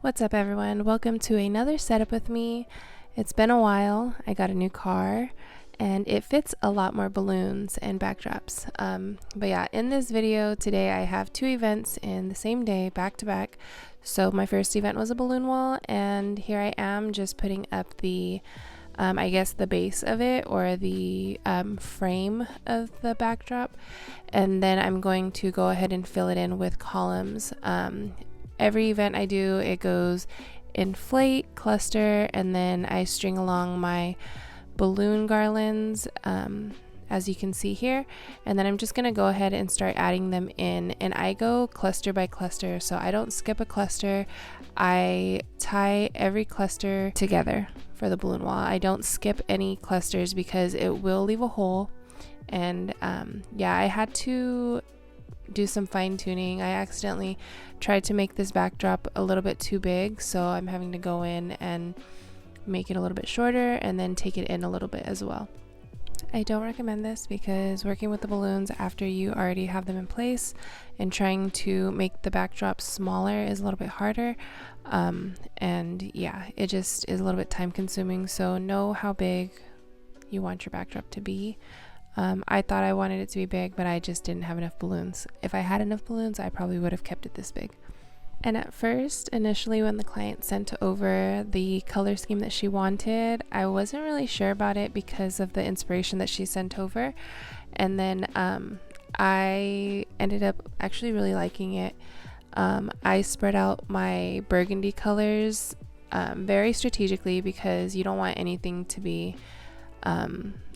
What's up, everyone? Welcome to another setup with me. It's been a while. I got a new car and it fits a lot more balloons and backdrops. But yeah, in this video today I have two events in the same day, back to back. So my first event was a balloon wall, and here I am just putting up the I guess the base of it, or the frame of the backdrop, and then I'm going to go ahead and fill it in with columns. Every event I do, it goes inflate, cluster, and then I string along my balloon garlands, as you can see here, and then I'm just gonna go ahead and start adding them in, and I go cluster by cluster, so I don't skip a cluster. I tie every cluster together for the balloon wall. I don't skip any clusters because it will leave a hole. And yeah, I had to do some fine tuning. I accidentally tried to make this backdrop a little bit too big, so I'm having to go in and make it a little bit shorter and then take it in a little bit as well. I don't recommend this because working with the balloons after you already have them in place and trying to make the backdrop smaller is a little bit harder. And yeah, it just is a little bit time consuming, so know how big you want your backdrop to be. I thought I wanted it to be big, but I just didn't have enough balloons. If I had enough balloons, I probably would have kept it this big. And at first, initially when the client sent over the color scheme that she wanted, I wasn't really sure about it because of the inspiration that she sent over. And then I ended up actually really liking it. I spread out my burgundy colors very strategically because you don't want anything to be,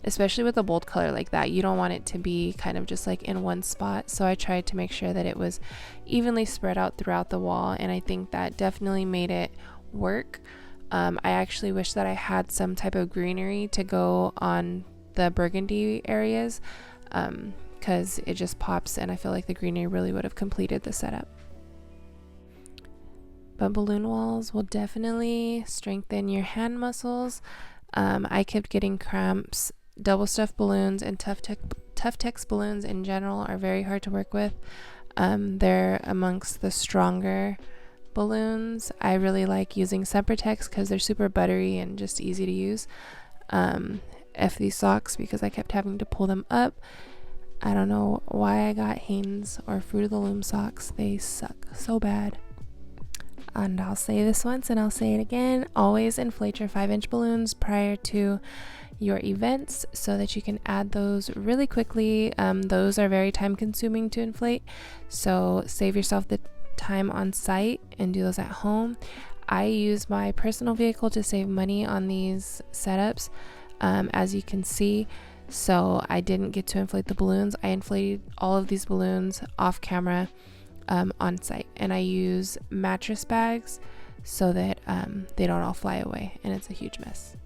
especially with a bold color like that, you don't want it to be kind of just like in one spot. So I tried to make sure that it was evenly spread out throughout the wall, and I think that definitely made it work. I actually wish that I had some type of greenery to go on the burgundy areas, because it just pops, and I feel like the greenery really would have completed the setup. But balloon walls will definitely strengthen your hand muscles. I kept getting cramps. Double stuffed balloons and Tuftex balloons in general are very hard to work with. They're amongst the stronger balloons. I really like using Sempertex because they're super buttery and just easy to use. F these socks because I kept having to pull them up. I don't know why I got Heyyyy or Fruit of the Loom socks. They suck so bad. And I'll say this once and I'll say it again, always inflate your 5-inch balloons prior to your events so that you can add those really quickly. Those are very time consuming to inflate, so save yourself the time on site and do those at home. I use my personal vehicle to save money on these setups, as you can see, so I didn't get to inflate the balloons. I inflated all of these balloons off camera on site, and I use mattress bags so that they don't all fly away and it's a huge mess.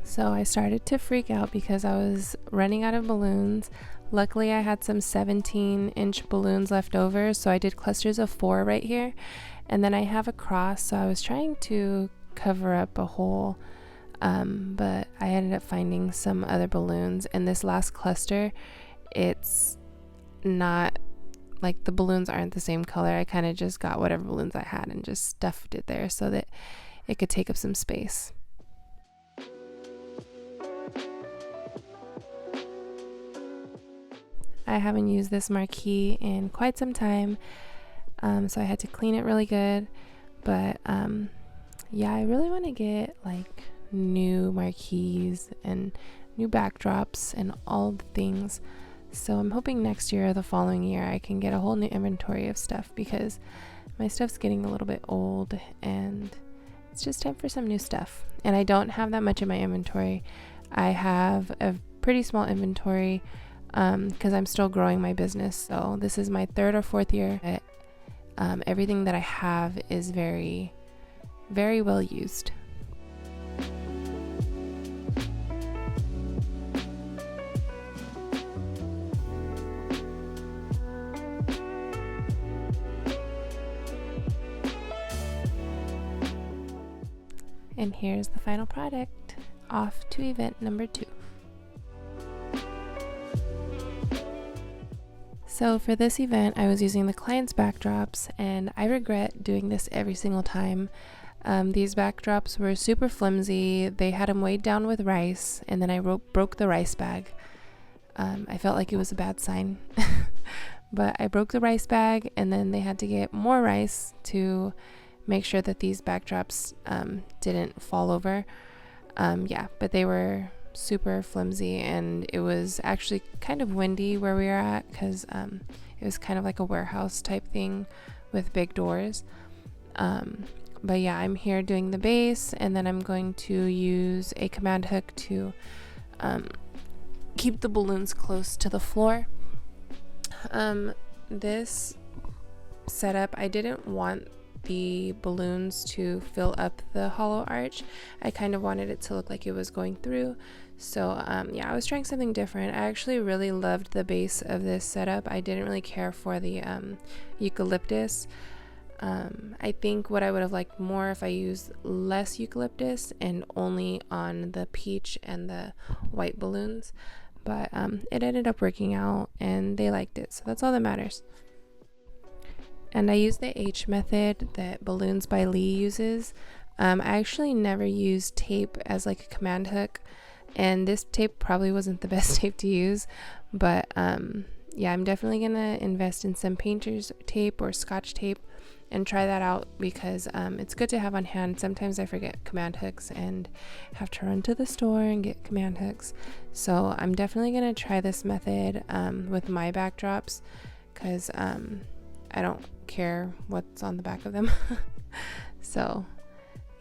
So I started to freak out because I was running out of balloons. Luckily I had some 17-inch balloons left over, so I did clusters of 4 right here, and then I have a cross, so I was trying to cover up a hole, but I ended up finding some other balloons. And this last cluster, it's not like the balloons aren't the same color. I kind of just got whatever balloons I had and just stuffed it there so that it could take up some space. I haven't used this marquee in quite some time, so I had to clean it really good. But yeah, I really want to get like new marquees and new backdrops and all the things. So I'm hoping next year or the following year I can get a whole new inventory of stuff, because my stuff's getting a little bit old and it's just time for some new stuff. And I don't have that much in my inventory. I have a pretty small inventory because I'm still growing my business. So this is my 3rd or 4th year. Everything that I have is very, very well used. And here's the final product. Off to event number 2. So for this event, I was using the client's backdrops, and I regret doing this every single time. These backdrops were super flimsy. They had them weighed down with rice, and then I broke the rice bag. I felt like it was a bad sign. But I broke the rice bag, and then they had to get more rice to make sure that these backdrops didn't fall over. But they were super flimsy, and it was actually kind of windy where we were at, because it was kind of like a warehouse type thing with big doors. But yeah, I'm here doing the base, and then I'm going to use a command hook to keep the balloons close to the floor. This setup, I didn't want the balloons to fill up the hollow arch. I kind of wanted it to look like it was going through. So I was trying something different. I actually really loved the base of this setup. I didn't really care for the eucalyptus. I think what I would have liked more if I used less eucalyptus and only on the peach and the white balloons, but it ended up working out and they liked it, so that's all that matters. And I use the H method that Balloons by Lee uses. I actually never used tape as like a command hook, and this tape probably wasn't the best tape to use, but I'm definitely gonna invest in some painter's tape or scotch tape and try that out, because it's good to have on hand. Sometimes I forget command hooks and have to run to the store and get command hooks. So I'm definitely gonna try this method with my backdrops, because I don't care what's on the back of them. So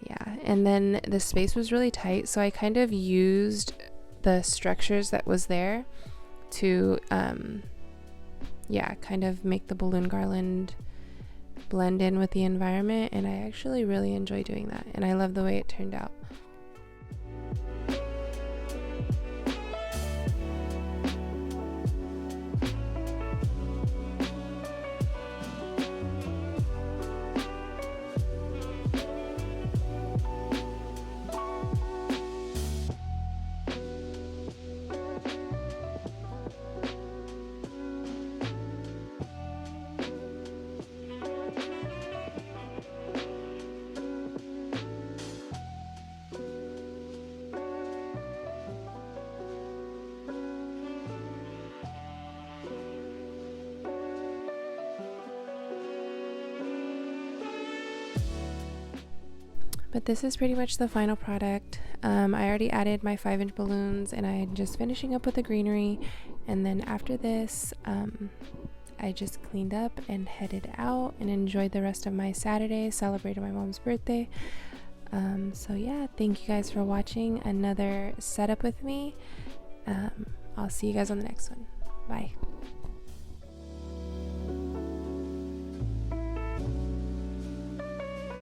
yeah, and then the space was really tight, so I kind of used the structures that was there to kind of make the balloon garland blend in with the environment, and I actually really enjoy doing that, and I love the way it turned out. But this is pretty much the final product. I already added my 5-inch balloons, and I'm just finishing up with the greenery. And then after this, I just cleaned up and headed out and enjoyed the rest of my Saturday, celebrated my mom's birthday. So yeah, thank you guys for watching another setup with me. I'll see you guys on the next one. Bye.